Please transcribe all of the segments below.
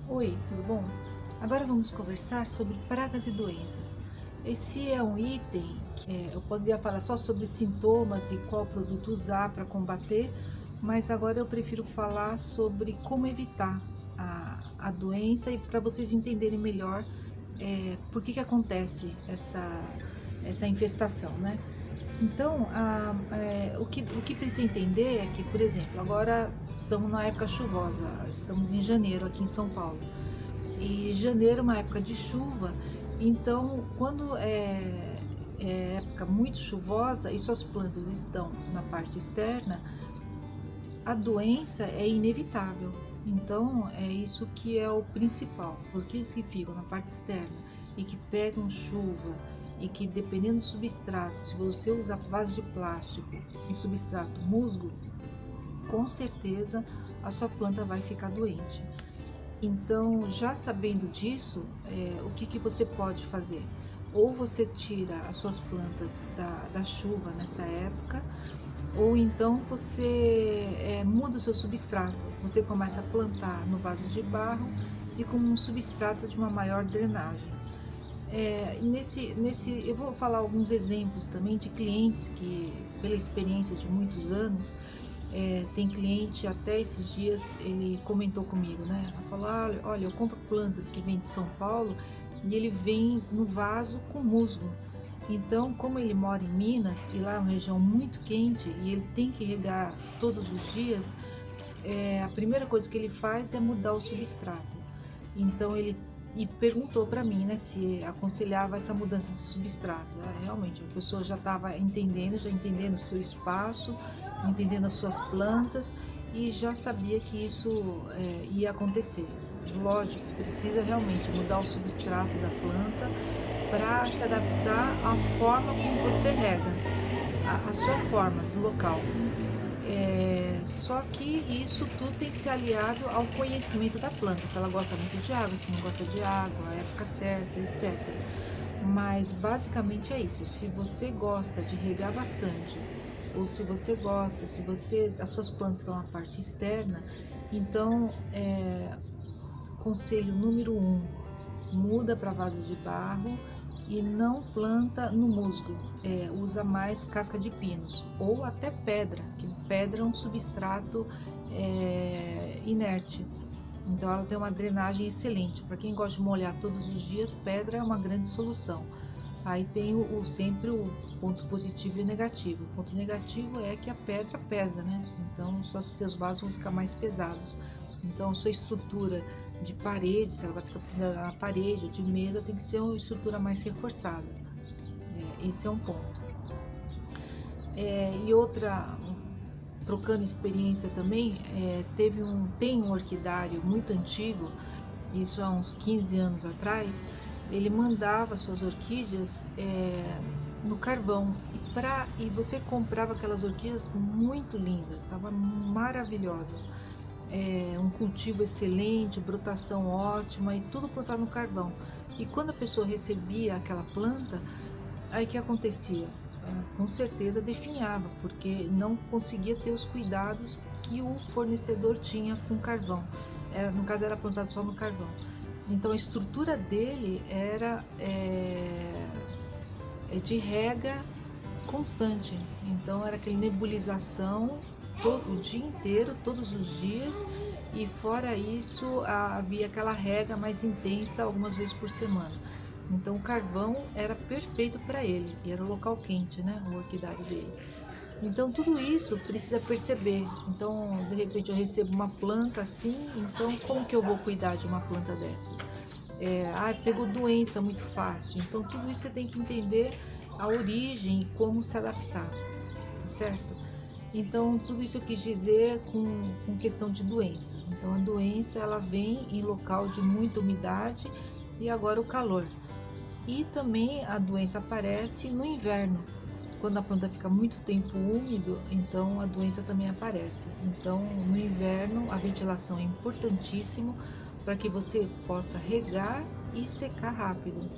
Oi, tudo bom? Agora vamos conversar sobre pragas e doenças. Esse é um item que eu poderia falar só sobre sintomas e qual produto usar para combater, mas agora eu prefiro falar sobre como evitar a doença e para vocês entenderem melhor por que acontece essa infestação, né? Então, o que precisa entender é que, por exemplo, agora estamos na época chuvosa, estamos em janeiro aqui em São Paulo. E janeiro é uma época de chuva, então quando é época muito chuvosa e suas plantas estão na parte externa, a doença é inevitável. Então é isso que é o principal, porque eles que ficam na parte externa e que pegam chuva e que dependendo do substrato, se você usar vaso de plástico e substrato musgo, com certeza a sua planta vai ficar doente. Então, já sabendo disso, o que você pode fazer? Ou você tira as suas plantas da chuva nessa época, ou então você muda o seu substrato. Você começa a plantar no vaso de barro e com um substrato de uma maior drenagem. Eu vou falar alguns exemplos também de clientes que, pela experiência de muitos anos, tem cliente, até esses dias, ele comentou comigo, né? Ela falou, olha, eu compro plantas que vêm de São Paulo e ele vem no vaso com musgo. Então, como ele mora em Minas e lá é uma região muito quente e ele tem que regar todos os dias, a primeira coisa que ele faz é mudar o substrato. Então ele perguntou para mim, né, se aconselhava essa mudança de substrato. Realmente, a pessoa já estava já entendendo o seu espaço, entendendo as suas plantas e já sabia que isso ia acontecer. Lógico, precisa realmente mudar o substrato da planta para se adaptar à forma como você rega, a sua forma do local. Só que isso tudo tem que ser aliado ao conhecimento da planta, se ela gosta muito de água, se não gosta de água, a época certa, etc. Mas basicamente é isso. Se você gosta de regar bastante, ou se você gosta, as suas plantas estão na parte externa, então conselho número 1, muda para vaso de barro e não planta no musgo, usa mais casca de pinos ou até pedra, que pedra é um substrato inerte, então ela tem uma drenagem excelente. Para quem gosta de molhar todos os dias, pedra é uma grande solução. Aí tem sempre o ponto positivo e o negativo. O ponto negativo é que a pedra pesa, né? Então só seus vasos vão ficar mais pesados. Então sua estrutura de parede, se ela vai ficar na parede ou de mesa, tem que ser uma estrutura mais reforçada. Esse é um ponto. E outra, trocando experiência também, tem um orquidário muito antigo, isso há uns 15 anos atrás. Ele mandava suas orquídeas no carvão e você comprava aquelas orquídeas muito lindas, estavam maravilhosas, um cultivo excelente, brotação ótima e tudo plantado no carvão. E quando a pessoa recebia aquela planta, aí que acontecia? Com certeza definhava, porque não conseguia ter os cuidados que o fornecedor tinha com carvão. No caso era plantado só no carvão. Então a estrutura dele era de rega constante. Então era aquele nebulização o dia inteiro, todos os dias, e fora isso havia aquela rega mais intensa algumas vezes por semana. Então o carvão era perfeito para ele, e era o local quente, né, o orquidário dele. Então tudo isso precisa perceber. Então de repente eu recebo uma planta assim, então como que eu vou cuidar de uma planta dessas? Pegou doença muito fácil. Então tudo isso você tem que entender a origem e como se adaptar, tá certo? Então tudo isso eu quis dizer com questão de doença. Então a doença ela vem em local de muita umidade e agora o calor. E também a doença aparece no inverno. Quando a planta fica muito tempo úmido, então a doença também aparece. Então, no inverno, a ventilação é importantíssimo para que você possa regar e secar rápido,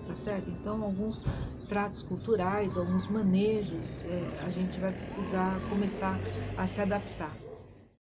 tá certo? Então, alguns tratos culturais, alguns manejos, a gente vai precisar começar a se adaptar.